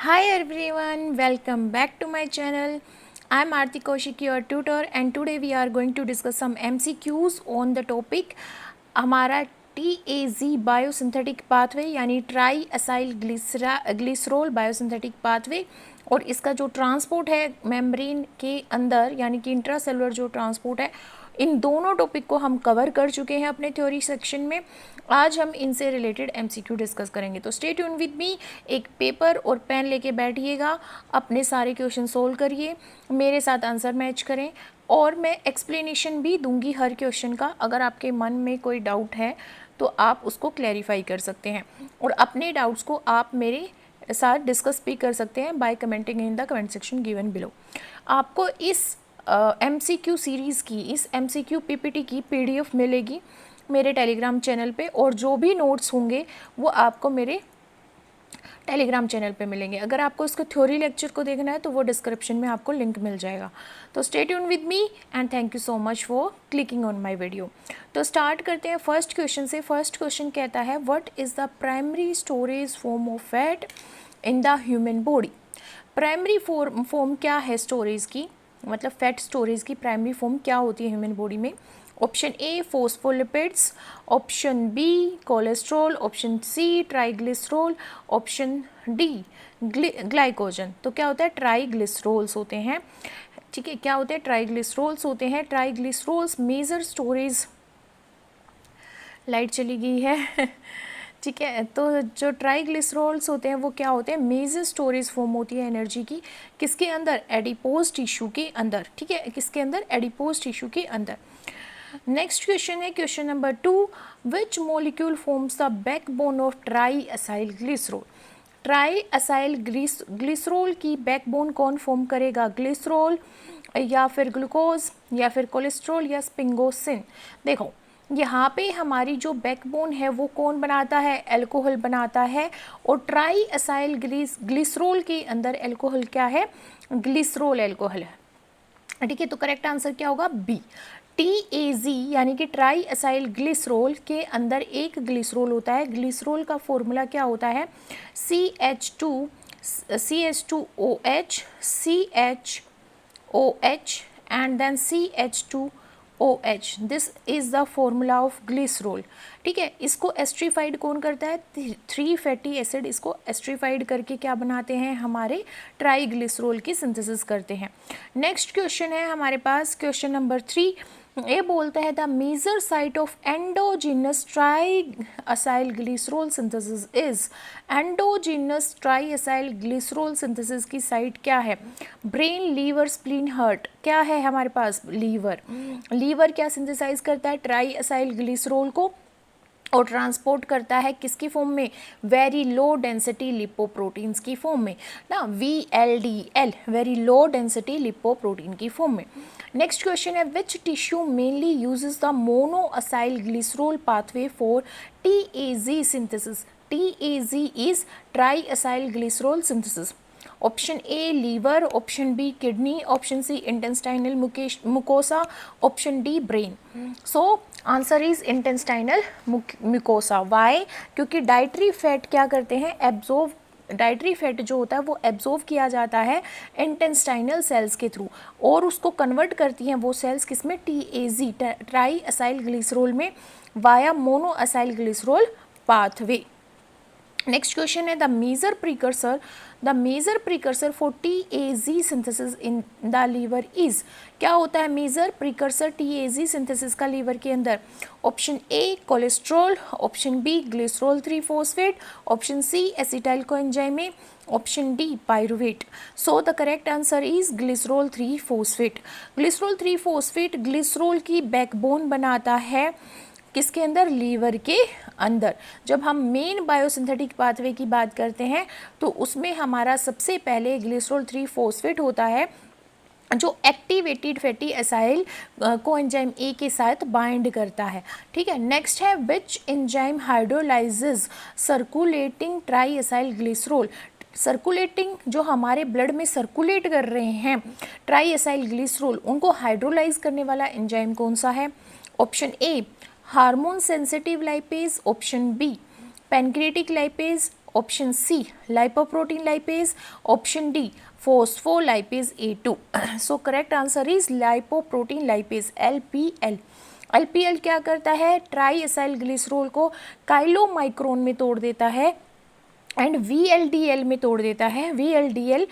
Hi everyone, welcome back to my channel. I am Aarti Kaushik, your tutor, and today we are going to discuss some MCQs on the topic हमारा TAZ biosynthetic pathway यानी try acyl glycerol biosynthetic pathway और इसका जो transport है membrane के अंदर यानी कि इंट्रासेलुलर जो ट्रांसपोर्ट है, इन दोनों टॉपिक को हम कवर कर चुके हैं अपने थ्योरी सेक्शन में। आज हम इनसे रिलेटेड MCQ डिस्कस करेंगे, तो स्टे ट्यून विद मी। एक पेपर और पेन लेके बैठिएगा, अपने सारे क्वेश्चन सोल्व करिए, मेरे साथ आंसर मैच करें और मैं एक्सप्लेनेशन भी दूंगी हर क्वेश्चन का। अगर आपके मन में कोई डाउट है तो आप उसको क्लैरिफाई कर सकते हैं और अपने डाउट्स को आप मेरे साथ डिस्कस भी कर सकते हैं by commenting in the comment section given below. आपको इस MCQ सीरीज़ की, इस MCQ PPT की PDF मिलेगी मेरे टेलीग्राम चैनल पे, और जो भी नोट्स होंगे वो आपको मेरे टेलीग्राम चैनल पे मिलेंगे। अगर आपको इसको थ्योरी लेक्चर को देखना है तो वो डिस्क्रिप्शन में आपको लिंक मिल जाएगा। तो stay tune with me and thank you so much for clicking on my video. तो स्टार्ट करते हैं फर्स्ट क्वेश्चन से। फर्स्ट क्वेश्चन कहता है what is the primary storage form of fat in the human body. Primary form क्या है storage की, मतलब फैट स्टोरेज की प्राइमरी फॉर्म क्या होती है ह्यूमन बॉडी में। Option A phospholipids, option B cholesterol, option C triglycerol, option D glycogen. तो क्या होता है, ट्राइग्लिसरॉल्स होते हैं। ठीक है, क्या होते हैं, ट्राइग्लिसरॉल्स होते हैं। ट्राइग्लिसरॉल्स मेजर स्टोरेज, लाइट चली गई है ठीक है, तो जो ट्राइग्लिसरॉल्स होते हैं वो क्या होते हैं, मेजर स्टोरेज फॉर्म होती है एनर्जी की, किसके अंदर, एडिपोज टिश्यू के अंदर। ठीक है, किसके अंदर, एडिपोज टिश्यू के अंदर। नेक्स्ट क्वेश्चन है question number 2, which molecule forms the backbone of try acyl glycerol. Try acyl glycerol की बैकबोन कौन फॉर्म करेगा, ग्लिसरॉल या फिर ग्लूकोज या फिर कोलेस्ट्रॉल या स्पिंगोसिन। देखो यहाँ पे हमारी जो बैकबोन है वो कौन बनाता है, अल्कोहल बनाता है, और ट्राई असाइल ग्लिसरॉल के अंदर अल्कोहल क्या है, ग्लिसरॉल अल्कोहल है। ठीक है, तो करेक्ट आंसर क्या होगा, बी। TAZ यानी कि ट्राई असाइल ग्लिसरॉल के अंदर एक ग्लिसरॉल होता है। ग्लिसरॉल का फॉर्मूला क्या होता है, CH2OH CHOH and then CH2OH। This is the formula of glycerol. ठीक है, इसको एस्ट्रीफाइड कौन करता है, 3 फैटी एसिड इसको एस्ट्रीफाइड करके क्या बनाते हैं, हमारे ट्राइग्लिसरॉल की सिंथेसिस करते हैं। नेक्स्ट क्वेश्चन है हमारे पास क्वेश्चन नंबर 3। ये बोलता है the major site of endogenous try acyl glycerol synthesis is. Endogenous try acyl glycerol synthesis की साइट क्या है, ब्रेन, लीवर, स्प्लीन, हार्ट। क्या है हमारे पास, लीवर। लीवर क्या सिंथेसाइज करता है, ट्राई असाइल ग्लिसरॉल को, और ट्रांसपोर्ट करता है किसकी फॉर्म में, वेरी लो डेंसिटी लिपोप्रोटीन्स की फॉर्म में ना, VLDL, very low density lipoprotein की फॉर्म में। नेक्स्ट क्वेश्चन है which tissue mainly uses the monoacyl glycerol pathway for TAZ synthesis. TAZ is tri acyl glycerol synthesis. Option A liver, option B kidney, option C intestinal mucosa, option D brain. So answer is intestinal mucosa. Why, क्योंकि dietary fat क्या करते हैं, absorb, dietary fat जो होता है वो absorb किया जाता है इंटेस्टाइनल सेल्स के थ्रू, और उसको कन्वर्ट करती हैं वो सेल्स किसमें, TAZ ट्राई असाइल ग्लिसरॉल में, via monoacyl glycerol pathway. Next question है the major precursor for TAZ synthesis in the liver is. क्या होता है मेजर प्रीकर्सर TAZ सिंथेसिस का लीवर के अंदर, option A cholesterol, option B glycerol 3 phosphate, option C acetyl coenzyme, option D pyruvate. So the correct answer is glycerol 3 phosphate. Glycerol 3 phosphate glycerol की backbone बनाता है किसके अंदर, लीवर के अंदर। जब हम मेन बायोसिंथेटिक पाथवे की बात करते हैं तो उसमें हमारा सबसे पहले ग्लिसरॉल 3 फॉस्फेट होता है जो activated fatty acyl coenzyme A के साथ बाइंड करता है। ठीक है, नेक्स्ट है which enzyme hydrolyses circulating triacylglycerol. Circulating जो हमारे ब्लड में सर्कुलेट कर रहे हैं ट्राई एसाइल ग्लिसरॉल, उनको हाइड्रोलाइज करने वाला एंजाइम कौन सा है, option A hormone sensitive lipase, option B pancreatic lipase, option C lipoprotein lipase, option D phospholipase A2। So correct answer is lipoprotein lipase LPL। LPL क्या करता है, ट्राई एसाइल ग्लिसरॉल को काइलोमाइक्रोन में तोड़ देता है एंड VLDL में तोड़ देता है। VLDL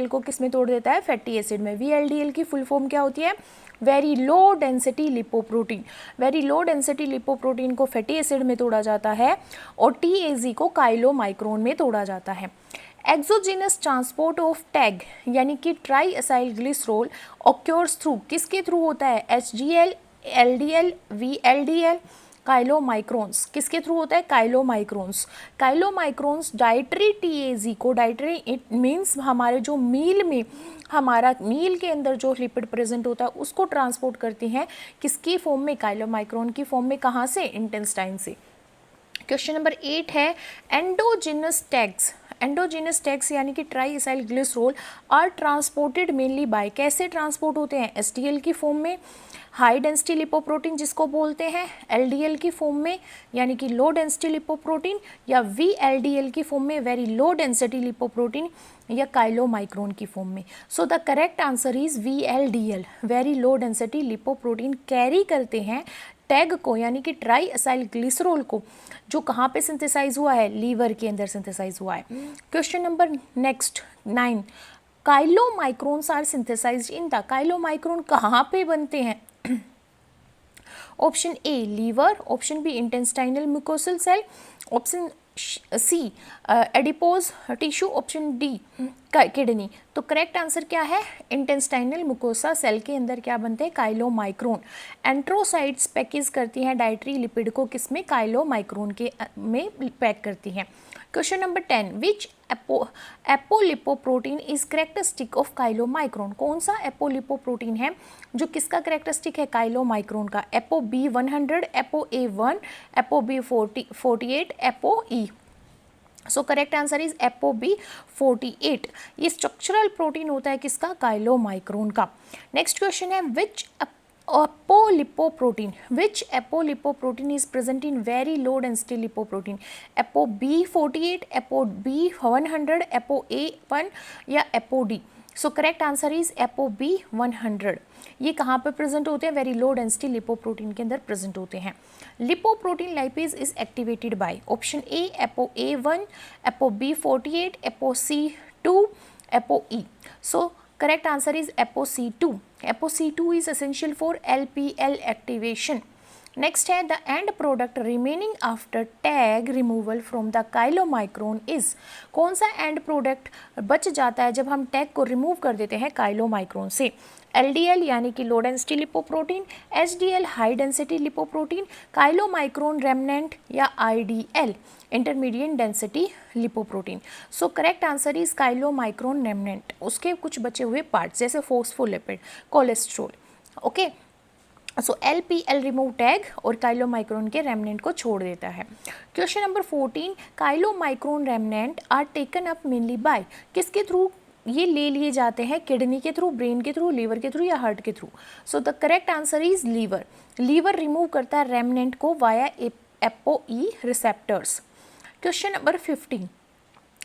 को किस में तोड़ देता है, फैटी एसिड में। VLDL की फुल फॉर्म क्या होती है, very low density lipoprotein. Very low density lipoprotein को फैटी एसिड में तोड़ा जाता है और TAZ को काइलोमाइक्रोन में तोड़ा जाता है। एक्सोजीनस ट्रांसपोर्ट ऑफ टैग यानी कि try acyl glycerol occurs through, किसके थ्रू होता है, HDL, LDL, VLDL, काइलोमाइक्रोन्स। किसके थ्रू होता है, काइलोमाइक्रोन्स। काइलोमाइक्रोन्स डाइटरी TAZ को, डाइटरी इट मीन्स हमारे जो मील में, हमारा मील के अंदर जो लिपिड प्रेजेंट होता है उसको ट्रांसपोर्ट करती हैं किसकी फॉर्म में, काइलोमाइक्रोन की फॉर्म में। कहाँ से, इंटेस्टाइन से। क्वेश्चन नंबर 8 है एंडोजिनस टैग्स। एंडोजिनस टैग्स यानी कि triacylglycerol are transported mainly by, कैसे ट्रांसपोर्ट होते हैं, HDL की फॉर्म में, हाई डेंसिटी लिपोप्रोटीन जिसको बोलते हैं, LDL की फॉर्म में यानी कि लो डेंसिटी लिपोप्रोटीन, या VLDL की फॉर्म में वेरी लो डेंसिटी लिपोप्रोटीन, या काइलोमाइक्रोन की फॉर्म में। सो the correct answer is VLDL, very low density lipoprotein carry करते हैं टैग को यानी कि ट्राई एसाइल ग्लिसरॉल को, जो कहाँ पे सिंथेसाइज हुआ है, लीवर के अंदर सिंथेसाइज हुआ है। Question number next 9, chylomicrons are synthesised in the, chylomicron कहाँ पे बनते हैं, ऑप्शन ए liver, option b intestinal mucosal cell, option c adipose tissue, option d kidney. तो करेक्ट आंसर क्या है, इंटेस्टाइनल म्यूकोसा सेल के अंदर क्या बनते हैं, काइलोमाइक्रोन। एंट्रोसाइट्स पैकेज करती हैं डाइटरी लिपिड को, किसमें, काइलोमाइक्रोन के में पैक करती हैं। Question number 10, which apolipoprotein is characteristic of chylomicron, कौन सा एपोलिपोप्रोटीन है जो किसका करेक्टरिस्टिक है, काइलोमाइक्रोन का, ApoB100, ApoA1, ApoB48, ApoE। So correct answer is ApoB48। ये स्ट्रक्चरल प्रोटीन होता है किसका, काइलोमाइक्रोन का। नेक्स्ट क्वेश्चन है विच apolipoprotein, which apolipoprotein is present in very low density lipoprotein, ApoB48, ApoB100, ApoA1 या ApoD। So correct answer is ApoB100। ये कहाँ पे प्रेजेंट होते हैं, वेरी लो डेंसिटी लिपोप्रोटीन के अंदर प्रेजेंट होते हैं। Lipoprotein lipase is activated by, option A ApoA1, ApoB48, ApoC2, ApoE। So correct answer is ApoC2. ApoC2 is essential for LPL activation. Next है the end product remaining after tag removal from the chylomicron is, कौन सा end product बच जाता है जब हम tag को remove कर देते हैं chylomicron से, LDL यानी कि low density lipoprotein, HDL high density lipoprotein, chylomicron remnant या IDL intermediate density lipoprotein. So correct answer is chylomicron remnant, उसके कुछ बचे हुए पार्ट्स जैसे phospholipid, cholesterol. Okay, so LPL remove tag और काइलोमाइक्रोन के रेमनेंट को छोड़ देता है। Question number 14, chylomicron remnant are taken up mainly by, किसके थ्रू ये ले लिए जाते हैं, किडनी के थ्रू, ब्रेन के थ्रू, लीवर के थ्रू या हार्ट के through. So the correct answer is liver. Liver remove करता है रेमनेंट को via ApoE receptors. Question number 15,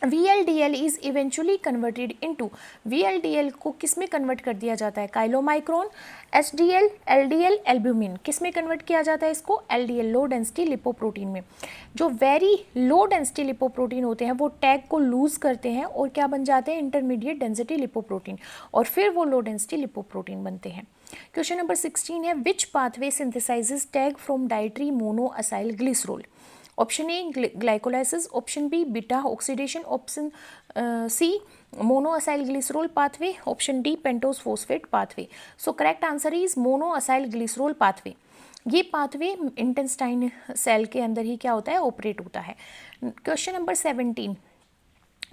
VLDL is eventually converted into, VLDL को किस में कन्वर्ट कर दिया जाता है, काइलोमाइक्रोन, HDL, LDL, एल्ब्यूमिन, किस में कन्वर्ट किया जाता है इसको, LDL लो डेंसिटी लिपोप्रोटीन में। जो वेरी लो डेंसिटी लिपोप्रोटीन होते हैं वो टैग को लूज करते हैं और क्या बन जाते हैं, इंटरमीडिएट डेंसिटी लिपोप्रोटीन, और फिर वो लो डेंसिटी लिपोप्रोटीन बनते हैं। क्वेश्चन नंबर 16 है which pathway synthesises TAG from dietary monoacylglycerol, option A glycolysis, option B beta oxidation, option C मोनोअसाइल glycerol pathway, option D pentose phosphate pathway. So correct answer is मोनोअसाइल glycerol pathway. ये pathway intestine cell के अंदर ही क्या होता है, operate होता है। Question number 17,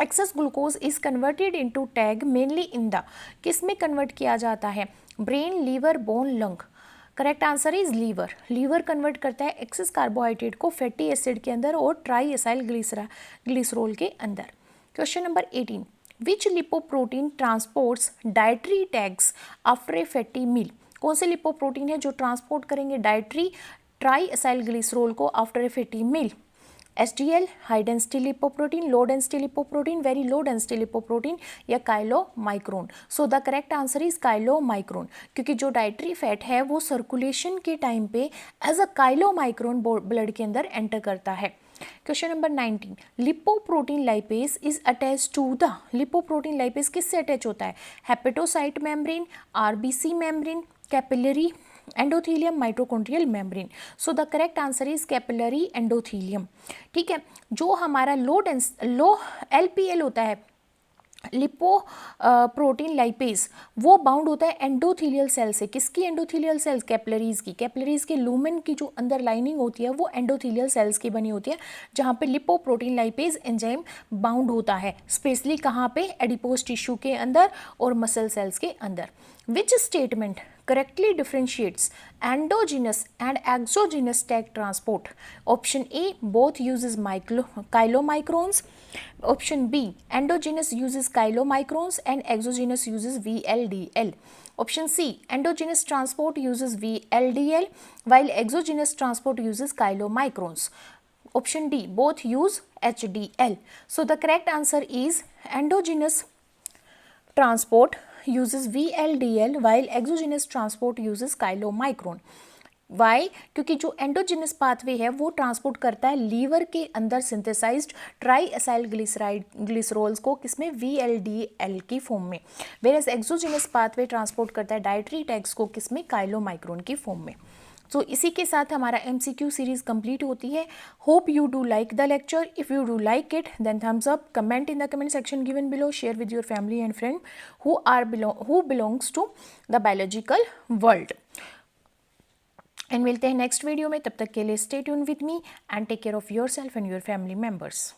excess glucose is converted into TAG mainly in the, किस में कन्वर्ट किया जाता है, brain, liver, bone, lung. Correct answer is liver. Liver convert करता है एक्सेस कार्बोहाइड्रेट को फैटी एसिड के अंदर और ट्राई एसाइल ग्लिसरॉल के अंदर। Question number 18, which lipoprotein transports dietary TAGs after a fatty meal, कौन से लिपोप्रोटीन है जो ट्रांसपोर्ट करेंगे डाइटरी ट्राई एसाइल ग्लिसरॉल को after a fatty meal. HDL high density lipoprotein, low density lipoprotein, very low density lipoprotein या chylomicron. So the correct answer is chylomicron, क्योंकि जो dietary fat है वो सर्कुलेशन के टाइम पे as a chylomicron blood के अंदर एंटर करता है। Question number 19, lipoprotein lipase is attach to the, lipoprotein lipase किससे अटैच होता है? Hepatocyte membrane, RBC membrane, capillary endothelium, mitochondrial membrane. So the correct answer is capillary endothelium. ठीक है, जो हमारा लो LPL होता है, लिपो प्रोटीन लाइपेज, वो बाउंड होता है एंडोथीलियल सेल से। किसकी एंडोथीलियल सेल्स? कैपिलरीज की। कैपिलरीज के लूमेन की जो अंदर लाइनिंग होती है वो एंडोथीलियल सेल्स की बनी होती है, जहाँ पे lipo protein lipase enzyme bound होता है, स्पेशली कहाँ पे? एडिपोज टिश्यू के अंदर और मसल सेल्स के अंदर। Which statement correctly differentiates endogenous and exogenous tag transport? Option A, both uses chylomicrons. Option B, endogenous uses chylomicrons and exogenous uses VLDL. Option C, endogenous transport uses VLDL while exogenous transport uses chylomicrons. Option D, both use HDL. So the correct answer is endogenous transport uses VLDL while exogenous transport uses chylomicron. Why? क्योंकि जो endogenous pathway है वो transport करता है liver के अंदर synthesized try acyl glycerols को, किसमें? VLDL की फॉर्म में, वेयरएज एक्सोजिनस पाथवे ट्रांसपोर्ट करता है डाइटरी टैग्स को, किसमें? काइलोमाइक्रोन की फॉर्म में। तो इसी के साथ हमारा MCQ सीरीज कंप्लीट होती है। Hope you do like the lecture. If you do like it then thumbs up, comment in the comment section given below, share with your family and friend who belongs to the biological world। And मिलते हैं next video में, तब तक के लिए stay tune with me and take care of yourself and your family members.